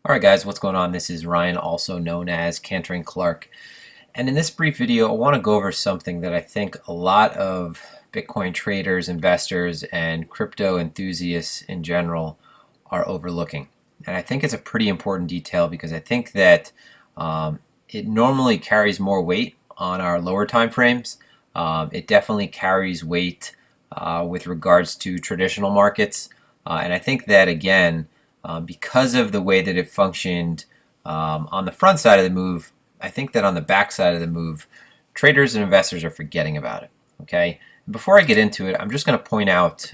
Alright guys, what's going on? This is Ryan, also known as Cantering Clark. And in this brief video, I want to go over something that I think a lot of Bitcoin traders, investors, and crypto enthusiasts in general are overlooking. And I think it's a pretty important detail because I think that it normally carries more weight on our lower time frames. It definitely carries weight with regards to traditional markets. And I think that, again, because of the way that it functioned on the front side of the move, I think that on the back side of the move, traders and investors are forgetting about it. Okay. Before I get into it, I'm just going to point out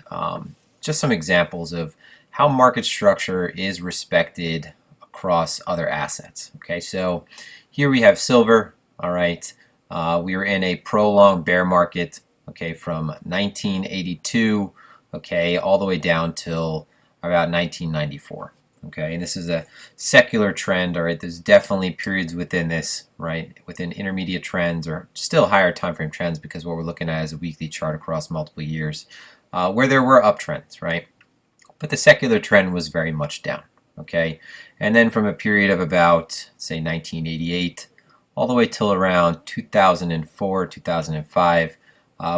just some examples of how market structure is respected across other assets. Okay, so here we have silver. All right, we were in a prolonged bear market. Okay, from 1982. Okay, all the way down till about 1994. Okay, and this is a secular trend. All right, there's definitely periods within this, right, within intermediate trends or still higher time frame trends, because what we're looking at is a weekly chart across multiple years where there were uptrends, right? But the secular trend was very much down. Okay, and then from a period of about, say, 1988 all the way till around 2004, 2005,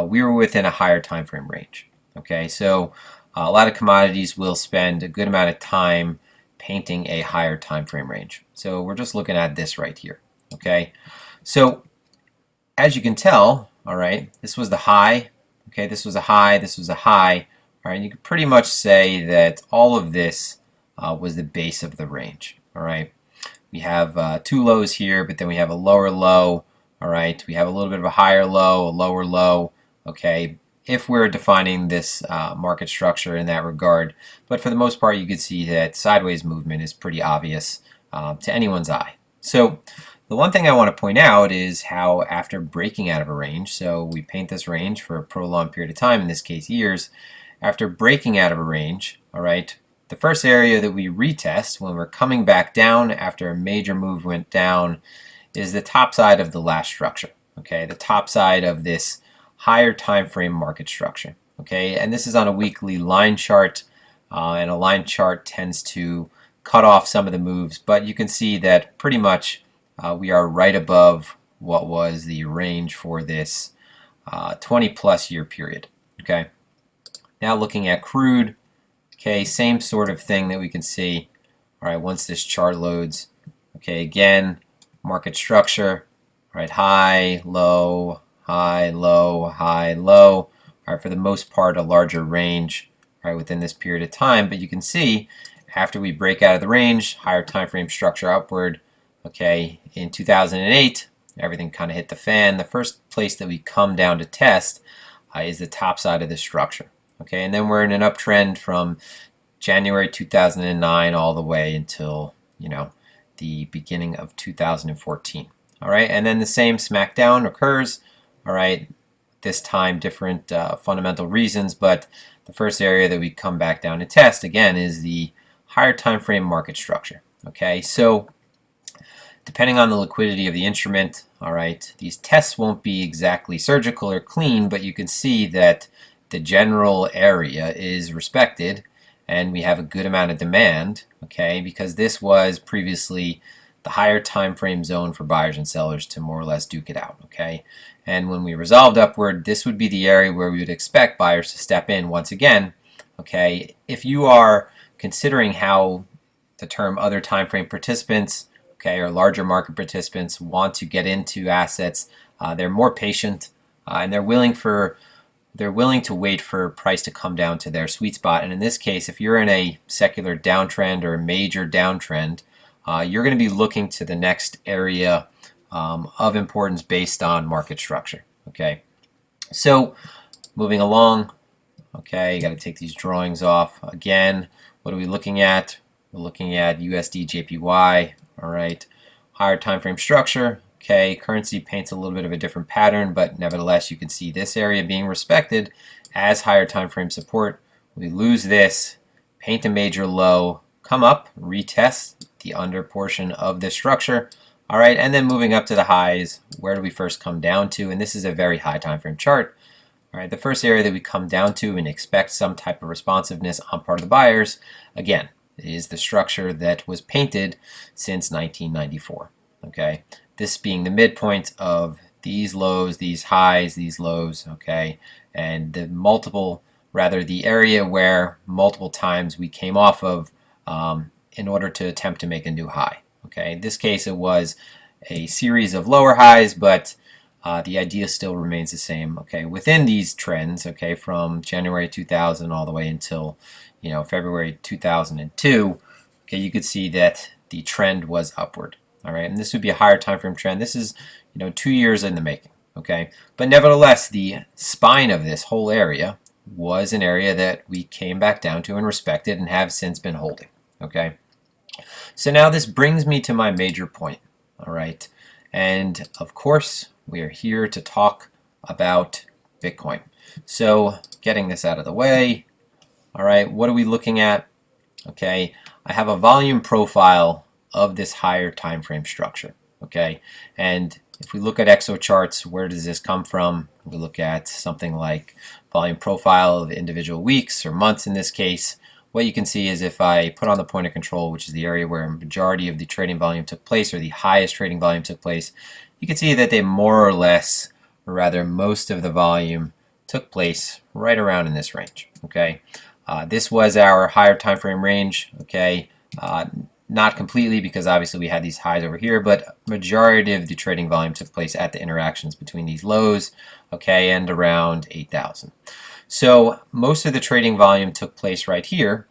we were within a higher time frame range. Okay, so a lot of commodities will spend a good amount of time painting a higher time frame range. So we're just looking at this right here. Okay, so as you can tell, all right, this was the high. Okay, this was a high, this was a high. All right, you could pretty much say that all of this was the base of the range. All right, we have two lows here, but then we have a lower low. All right, we have a little bit of a higher low, a lower low. Okay, if we're defining this market structure in that regard. But for the most part, you can see that sideways movement is pretty obvious to anyone's eye. So the one thing I want to point out is how after breaking out of a range, so we paint this range for a prolonged period of time, in this case years, after breaking out of a range, all right, the first area that we retest when we're coming back down after a major move went down is the top side of the last structure. Okay, the top side of this higher time frame market structure. Okay, and this is on a weekly line chart, and a line chart tends to cut off some of the moves, but you can see that pretty much we are right above what was the range for this 20 plus year period. Okay, now looking at crude. Okay, same sort of thing that we can see. All right, once this chart loads. Okay, again, market structure. All right, high, low, high, low, high, low. All right, for the most part, a larger range, right, within this period of time. But you can see after we break out of the range, higher time frame structure upward. Okay, in 2008, everything kind of hit the fan. The first place that we come down to test is the top side of this structure. Okay, and then we're in an uptrend from January 2009 all the way until, you know, the beginning of 2014. All right, and then the same smackdown occurs. All right, this time different fundamental reasons, but the first area that we come back down to test again is the higher time frame market structure. Okay, so depending on the liquidity of the instrument, all right, these tests won't be exactly surgical or clean, but you can see that the general area is respected and we have a good amount of demand, okay, because this was previously the higher time frame zone for buyers and sellers to more or less duke it out. Okay, and when we resolved upward, this would be the area where we would expect buyers to step in once again. Okay, if you are considering how the term other time frame participants, okay, or larger market participants want to get into assets, they're more patient and they're willing to wait for price to come down to their sweet spot. And in this case, if you're in a secular downtrend or a major downtrend, you're going to be looking to the next area of importance based on market structure. Okay, so moving along. Okay, you got to take these drawings off. Again, what are we looking at? We're looking at USDJPY. All right, higher time frame structure. Okay, currency paints a little bit of a different pattern, but nevertheless, you can see this area being respected as higher time frame support. We lose this, paint a major low, come up, retest the under portion of this structure. All right, and then moving up to the highs, where do we first come down to? And this is a very high time frame chart. All right, the first area that we come down to and expect some type of responsiveness on part of the buyers, again, is the structure that was painted since 1994. Okay, this being the midpoint of these lows, these highs, these lows, okay, and the area where multiple times we came off of in order to attempt to make a new high. Okay, in this case it was a series of lower highs, but the idea still remains the same. Okay, within these trends, okay, from January 2000 all the way until February 2002, okay, you could see that the trend was upward. All right, and this would be a higher time frame trend. This is 2 years in the making. Okay, but nevertheless, the spine of this whole area was an area that we came back down to and respected and have since been holding. Okay, so now this brings me to my major point. All right, and of course we are here to talk about Bitcoin. So getting this out of the way, all right, what are we looking at? Okay, I have a volume profile of this higher time frame structure. Okay, and if we look at exo charts, where does this come from? We look at something like volume profile of individual weeks or months in this case. What you can see is if I put on the point of control, which is the area where a majority of the trading volume took place, or the highest trading volume took place, you can see that they more or less, or rather most of the volume took place right around in this range. Okay, this was our higher time frame range. Okay, not completely, because obviously we had these highs over here, but majority of the trading volume took place at the interactions between these lows, okay, and around 8,000. So most of the trading volume took place right here.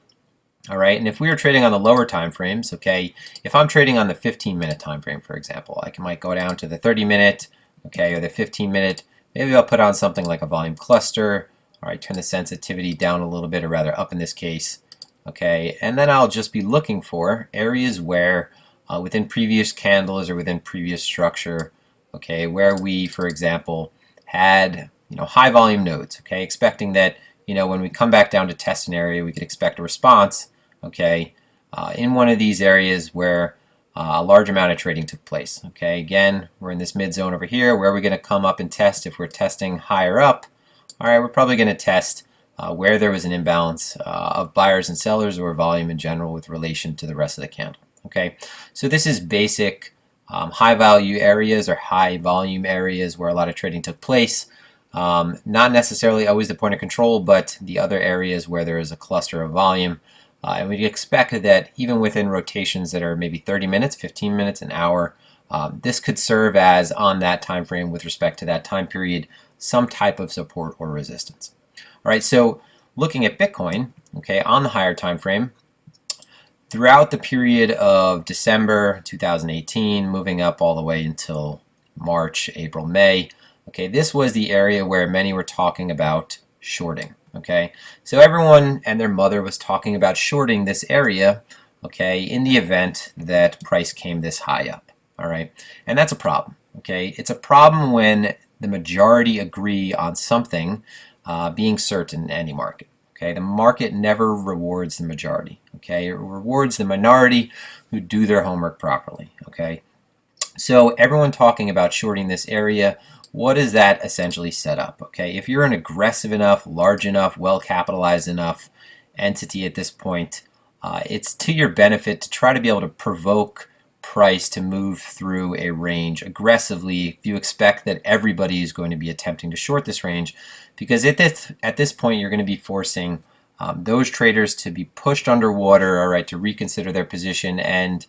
All right, and if we were trading on the lower time frames, okay, if I'm trading on the 15-minute time frame, for example, I might go down to the 30-minute, okay, or the 15-minute. Maybe I'll put on something like a volume cluster. All right, turn the sensitivity down a little bit, or rather up in this case. Okay, and then I'll just be looking for areas where within previous candles or within previous structure, okay, where we, for example, had high volume nodes, okay, expecting that when we come back down to test an area, we could expect a response, okay, in one of these areas where a large amount of trading took place. Okay, again, we're in this mid zone over here. Where are we going to come up and test? If we're testing higher up, all right, we're probably going to test where there was an imbalance of buyers and sellers, or volume in general, with relation to the rest of the candle. Okay, so this is basic high value areas or high volume areas where a lot of trading took place. Not necessarily always the point of control, but the other areas where there is a cluster of volume. And we'd expect that even within rotations that are maybe 30 minutes, 15 minutes, an hour, this could serve as, on that time frame with respect to that time period, some type of support or resistance. All right, so looking at Bitcoin, okay, on the higher time frame, throughout the period of December 2018, moving up all the way until March, April, May, okay, this was the area where many were talking about shorting. Okay, so everyone and their mother was talking about shorting this area, okay, in the event that price came this high up. All right, and that's a problem. Okay, it's a problem when the majority agree on something being certain in any market. Okay, the market never rewards the majority. Okay, it rewards the minority who do their homework properly. Okay, so everyone talking about shorting this area, what does that essentially set up? Okay, if you're an aggressive enough, large enough, well capitalized enough entity at this point, it's to your benefit to try to be able to provoke price to move through a range aggressively if you expect that everybody is going to be attempting to short this range, because at this point you're going to be forcing those traders to be pushed underwater, all right, to reconsider their position, and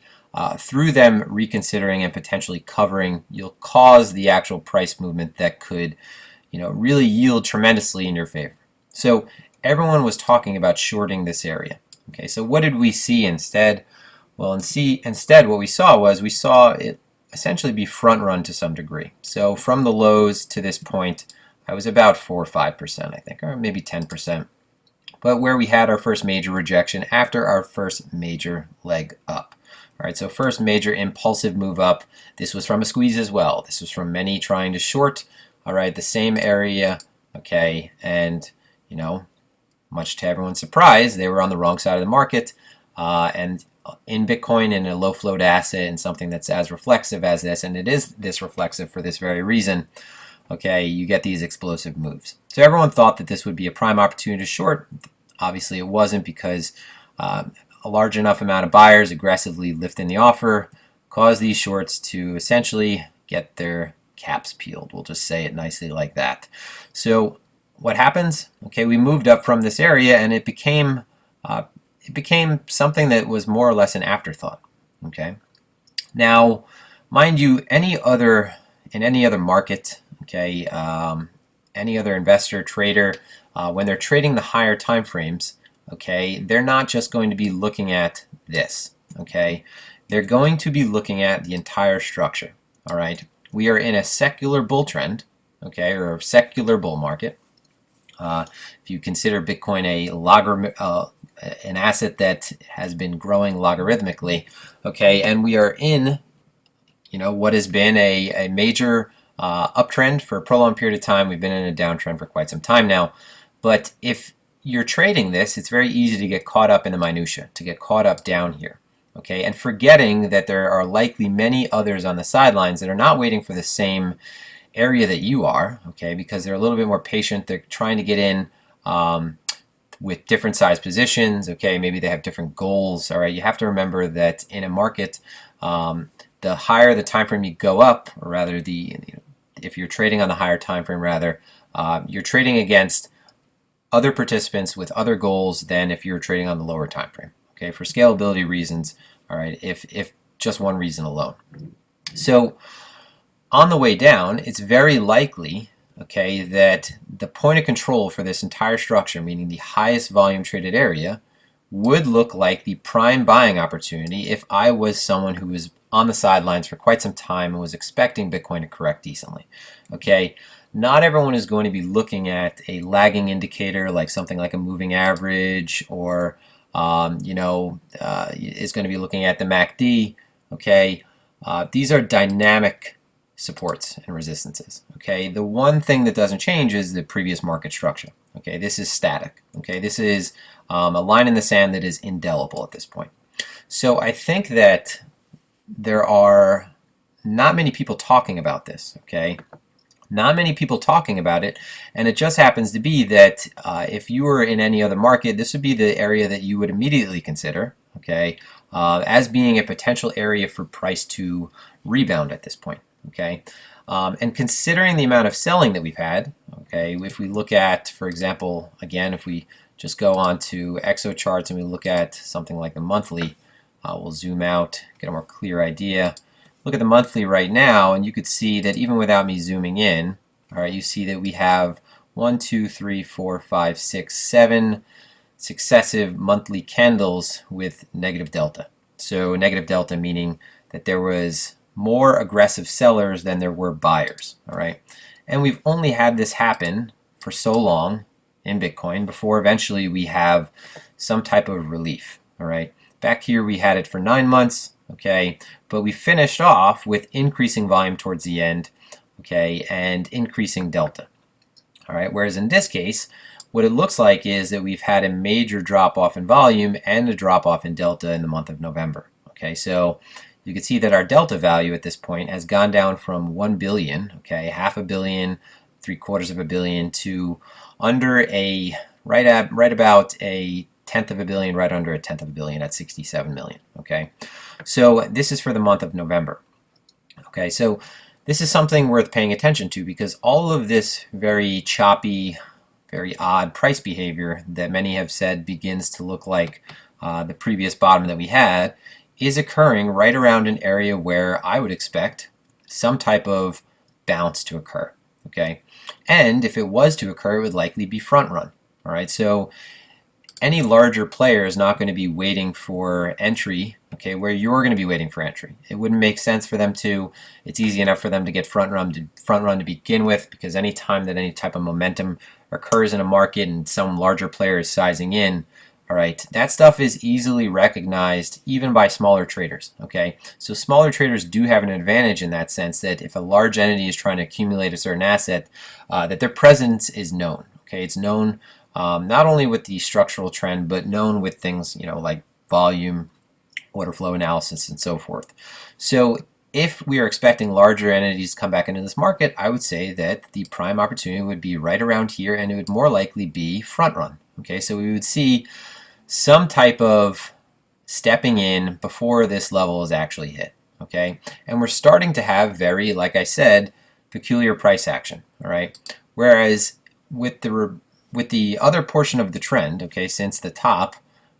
through them reconsidering and potentially covering, you'll cause the actual price movement that could really yield tremendously in your favor. So everyone was talking about shorting this area. Okay, so what did we see instead? Well, instead what we saw it essentially be front run to some degree. So from the lows to this point, I was about 4 or 5%, I think, or maybe 10%. But where we had our first major rejection after our first major leg up. All right, so first major impulsive move up. This was from a squeeze as well. This was from many trying to short, all right, the same area, okay, and much to everyone's surprise, they were on the wrong side of the market, and in Bitcoin, in a low float asset, and something that's as reflexive as this, and it is this reflexive for this very reason, okay, you get these explosive moves. So everyone thought that this would be a prime opportunity to short. Obviously it wasn't, because a a large enough amount of buyers aggressively lifting the offer caused these shorts to essentially get their caps peeled. We'll just say it nicely like that. So what happens? Okay, we moved up from this area and it became something that was more or less an afterthought. Okay, now mind you, in any other market, okay, any other investor trader, when they're trading the higher time frames, okay, they're not just going to be looking at this. Okay, they're going to be looking at the entire structure. All right, we are in a secular bull trend, okay, or a secular bull market. If you consider Bitcoin an asset that has been growing logarithmically, okay, and we are in, what has been a major uptrend for a prolonged period of time. We've been in a downtrend for quite some time now. But if you're trading this, it's very easy to get caught up in the minutia, to get caught up down here, okay, and forgetting that there are likely many others on the sidelines that are not waiting for the same area that you are, okay, because they're a little bit more patient. They're trying to get in with different size positions, okay, maybe they have different goals. All right, you have to remember that in a market, the higher the time frame you go up, or rather if you're trading on the higher time frame, you're trading against other participants with other goals than if you're trading on the lower time frame, okay, for scalability reasons. All right, if just one reason alone. So on the way down, it's very likely, okay, that the point of control for this entire structure, meaning the highest volume traded area, would look like the prime buying opportunity if I was someone who was on the sidelines for quite some time and was expecting Bitcoin to correct decently. Okay, not everyone is going to be looking at a lagging indicator like something like a moving average, or is going to be looking at the MACD. Okay, these are dynamic supports and resistances. Okay, the one thing that doesn't change is the previous market structure. Okay, this is static. Okay, this is a line in the sand that is indelible at this point. So I think that there are not many people talking about this. Okay, not many people talking about it, and it just happens to be that if you were in any other market, this would be the area that you would immediately consider, okay, as being a potential area for price to rebound at this point. Okay, and considering the amount of selling that we've had, okay, if we look at, for example, again, if we just go on to XO charts and we look at something like the monthly, we'll zoom out, get a more clear idea. Look at the monthly right now, and you could see that even without me zooming in, all right, you see that we have 1, 2, 3, 4, 5, 6, 7 successive monthly candles with negative delta. So negative delta meaning that there was more aggressive sellers than there were buyers, all right? And we've only had this happen for so long in Bitcoin before eventually we have some type of relief, all right? Back here we had it for 9 months, okay, but we finished off with increasing volume towards the end, okay, and increasing delta, all right? Whereas in this case, what it looks like is that we've had a major drop off in volume and a drop off in delta in the month of November, okay? So you can see that our delta value at this point has gone down from 1 billion, okay, half a billion, 3/4 of a billion, to under right about a tenth of a billion, right under a tenth of a billion at 67 million, okay? So this is for the month of November, okay? So this is something worth paying attention to, because all of this very choppy, very odd price behavior that many have said begins to look like the previous bottom that we had is occurring right around an area where I would expect some type of bounce to occur, okay? And if it was to occur, it would likely be front run, all right? So any larger player is not going to be waiting for entry, okay, where you're going to be waiting for entry. It wouldn't make sense for them to. It's easy enough for them to get front run to begin with, because any time that any type of momentum occurs in a market and some larger player is sizing in, all right, that stuff is easily recognized even by smaller traders, okay? So smaller traders do have an advantage in that sense, that if a large entity is trying to accumulate a certain asset, that their presence is known, okay? It's known not only with the structural trend, but known with things, like volume, order flow analysis, and so forth. So if we are expecting larger entities to come back into this market, I would say that the prime opportunity would be right around here, and it would more likely be front run, okay? So we would see some type of stepping in before this level is actually hit. Okay, and we're starting to have very, like I said, peculiar price action. All right, whereas with the other portion of the trend, okay, since the top,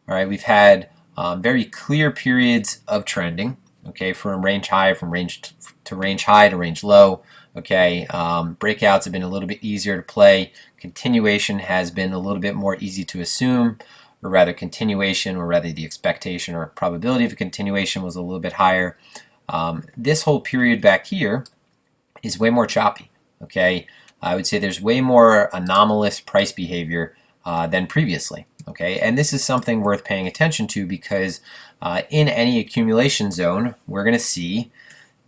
all right, we've had very clear periods of trending, okay, from range high, from range to range high to range low. Okay, breakouts have been a little bit easier to play. Continuation has been a little bit more easy to assume, or rather continuation, or rather the expectation or probability of a continuation was a little bit higher. This whole period back here is way more choppy. Okay, I would say there's way more anomalous price behavior than previously. Okay, and this is something worth paying attention to because in any accumulation zone, we're going to see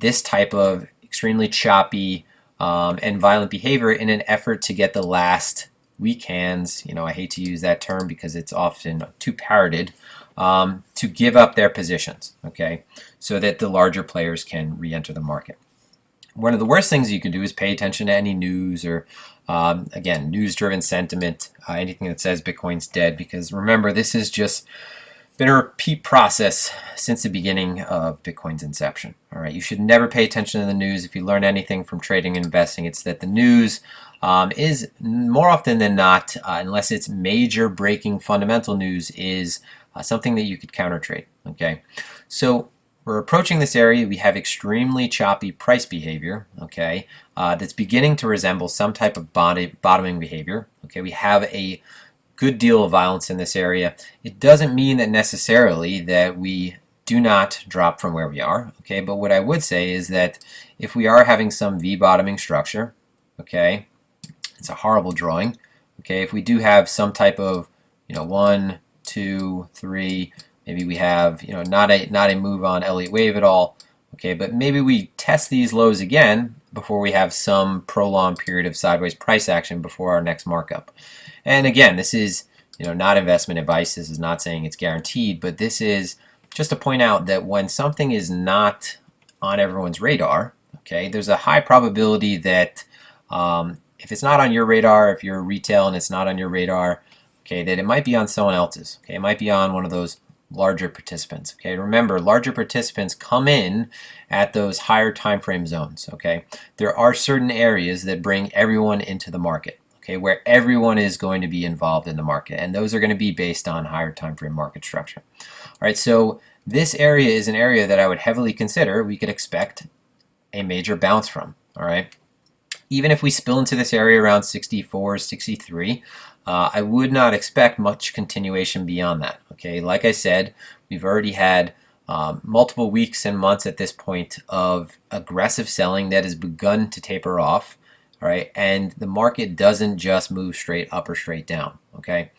this type of extremely choppy and violent behavior in an effort to get the last weak hands, I hate to use that term because it's often too parroted, to give up their positions, okay, so that the larger players can re-enter the market. One of the worst things you can do is pay attention to any news or, again, news-driven sentiment, anything that says Bitcoin's dead, because remember, this has just been a repeat process since the beginning of Bitcoin's inception. All right, you should never pay attention to the news. If you learn anything from trading and investing, it's that the news is more often than not, unless it's major breaking fundamental news, is something that you could counter trade. Okay, so we're approaching this area. We have extremely choppy price behavior, okay, that's beginning to resemble some type of bottoming behavior. Okay, we have a good deal of violence in this area. It doesn't mean that necessarily that we do not drop from where we are, okay, but what I would say is that if we are having some V-bottoming structure, okay, it's a horrible drawing, okay, if we do have some type of, 1, 2, 3, maybe we have, not a move on Elliott wave at all, okay, but maybe we test these lows again before we have some prolonged period of sideways price action before our next markup. And again, this is not investment advice. This is not saying it's guaranteed, but this is just to point out that when something is not on everyone's radar, okay, there's a high probability that if it's not on your radar, if you're retail and it's not on your radar, okay, that it might be on someone else's. Okay, it might be on one of those larger participants. Okay, remember, larger participants come in at those higher time frame zones. Okay, there are certain areas that bring everyone into the market. Okay, where everyone is going to be involved in the market, and those are going to be based on higher time frame market structure. All right, so this area is an area that I would heavily consider we could expect a major bounce from. All right, even if we spill into this area around 64, 63, I would not expect much continuation beyond that. Okay, like I said, we've already had multiple weeks and months at this point of aggressive selling that has begun to taper off. All right, and the market doesn't just move straight up or straight down. Okay,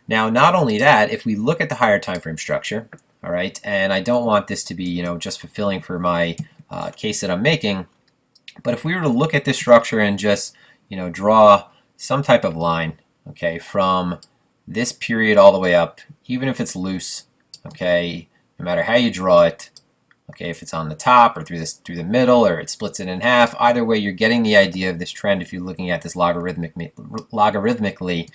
now not only that, if we look at the higher time frame structure, all right, and I don't want this to be just fulfilling for my case that I'm making, but if we were to look at this structure and just draw some type of line, okay, from this period all the way up, even if it's loose, okay, no matter how you draw it, okay, if it's on the top or through the middle or it splits it in half, either way you're getting the idea of this trend if you're looking at this logarithmically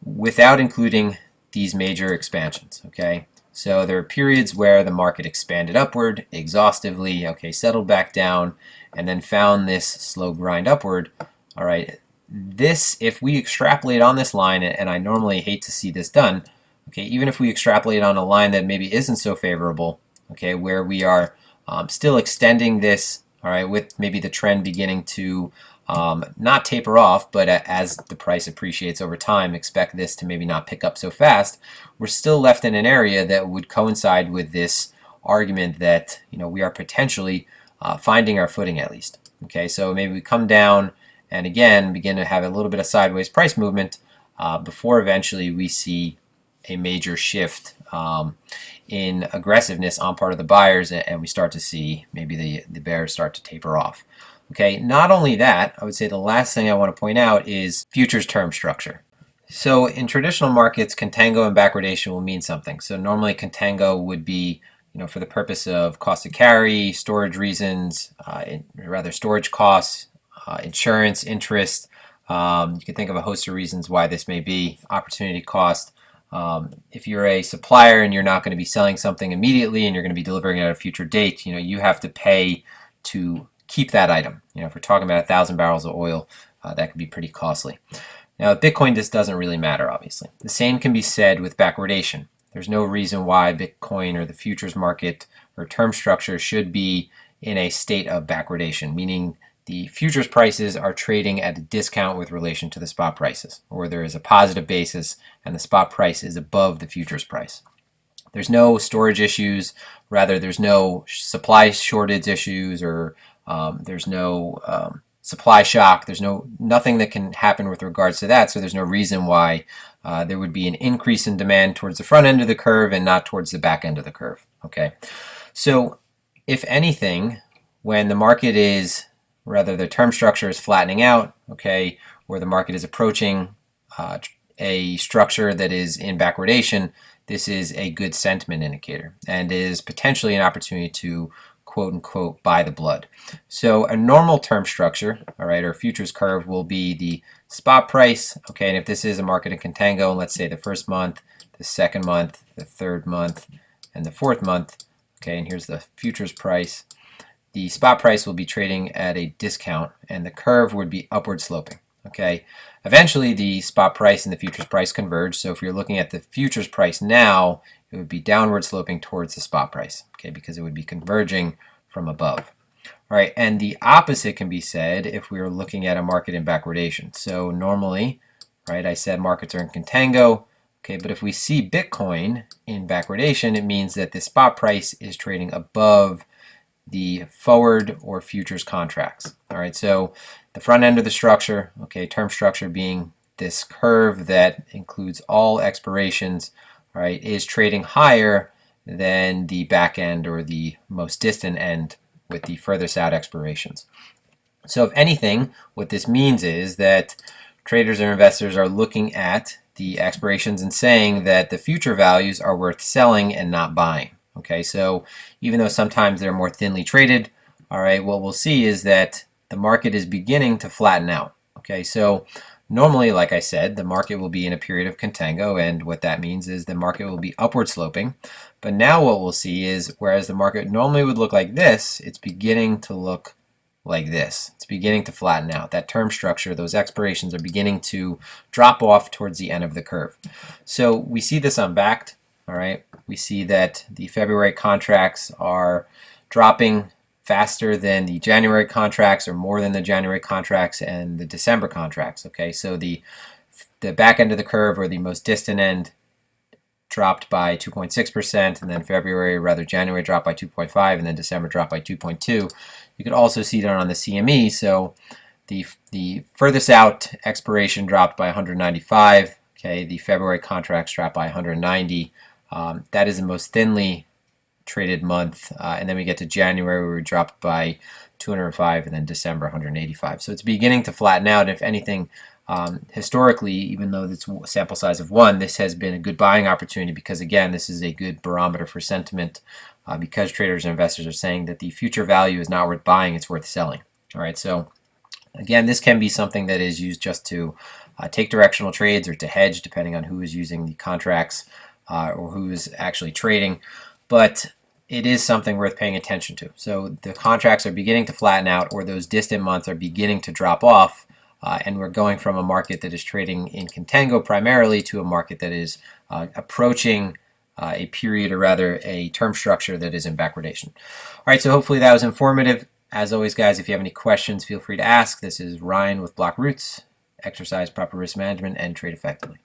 without including these major expansions. Okay, so there are periods where the market expanded upward exhaustively, okay, settled back down, and then found this slow grind upward. All right, this, if we extrapolate on this line, and I normally hate to see this done, okay, even if we extrapolate on a line that maybe isn't so favorable, okay, where we are still extending this, all right, with maybe the trend beginning to not taper off, but as the price appreciates over time, expect this to maybe not pick up so fast, we're still left in an area that would coincide with this argument that we are potentially finding our footing at least. Okay, so maybe we come down and again begin to have a little bit of sideways price movement before eventually we see a major shift in aggressiveness on part of the buyers, and we start to see maybe the bears start to taper off. Okay, not only that, I would say the last thing I want to point out is futures term structure. So in traditional markets, contango and backwardation will mean something. So normally contango would be for the purpose of cost of carry, storage reasons, rather storage costs, insurance, interest. You can think of a host of reasons why this may be, opportunity cost. If you're a supplier and you're not going to be selling something immediately and you're going to be delivering it at a future date, you have to pay to keep that item. If we're talking about 1,000 barrels of oil, that could be pretty costly. Now, with Bitcoin, this doesn't really matter, obviously. The same can be said with backwardation. There's no reason why Bitcoin or the futures market or term structure should be in a state of backwardation, meaning the futures prices are trading at a discount with relation to the spot prices, or there is a positive basis and the spot price is above the futures price. There's no storage issues, rather there's no supply shortage issues, or there's no supply shock. There's nothing that can happen with regards to that, so there's no reason why there would be an increase in demand towards the front end of the curve and not towards the back end of the curve. Okay, so if anything, when the market is, rather the term structure is flattening out, okay, or the market is approaching a structure that is in backwardation, this is a good sentiment indicator and is potentially an opportunity to quote unquote buy the blood. So a normal term structure, all right, or futures curve will be the spot price, okay, and if this is a market in contango, and let's say the first month, the second month, the third month, and the fourth month, okay, and here's the futures price, the spot price will be trading at a discount and the curve would be upward sloping. Okay, eventually the spot price and the futures price converge. So if you're looking at the futures price now, it would be downward sloping towards the spot price, okay, because it would be converging from above. All right, and the opposite can be said if we were looking at a market in backwardation. So normally, right, I said markets are in contango, okay, but if we see Bitcoin in backwardation, it means that the spot price is trading above the forward or futures contracts. All right, so the front end of the structure, okay, term structure being this curve that includes all expirations, all right, is trading higher than the back end or the most distant end with the furthest out expirations. So if anything, what this means is that traders or investors are looking at the expirations and saying that the future values are worth selling and not buying. Okay, so even though sometimes they're more thinly traded, all right, what we'll see is that the market is beginning to flatten out. Okay, so normally, like I said, the market will be in a period of contango, and what that means is the market will be upward sloping. But now what we'll see is, whereas the market normally would look like this, it's beginning to look like this. It's beginning to flatten out. That term structure, those expirations are beginning to drop off towards the end of the curve. So we see this unbacked. All right, we see that the February contracts are dropping faster than the January contracts, or more than the January contracts and the December contracts. Okay, so the back end of the curve, or the most distant end, dropped by 2.6%, and then January dropped by 2.5%, and then December dropped by 2.2%. You could also see that on the CME. So the furthest out expiration dropped by 195. Okay, the February contracts dropped by 190. That is the most thinly traded month, and then we get to January where we dropped by 205, and then December 185. So it's beginning to flatten out. If anything, historically, even though it's a sample size of 1, this has been a good buying opportunity because, again, this is a good barometer for sentiment because traders and investors are saying that the future value is not worth buying, it's worth selling. All right, so again, this can be something that is used just to take directional trades or to hedge, depending on who is using the contracts or who is actually trading. But it is something worth paying attention to. So the contracts are beginning to flatten out, or those distant months are beginning to drop off, and we're going from a market that is trading in contango primarily to a market that is approaching a period, or rather a term structure that is in backwardation. All right, so hopefully that was informative. As always, guys, if you have any questions, feel free to ask. This is Ryan with BlockRoots. Exercise proper risk management and trade effectively.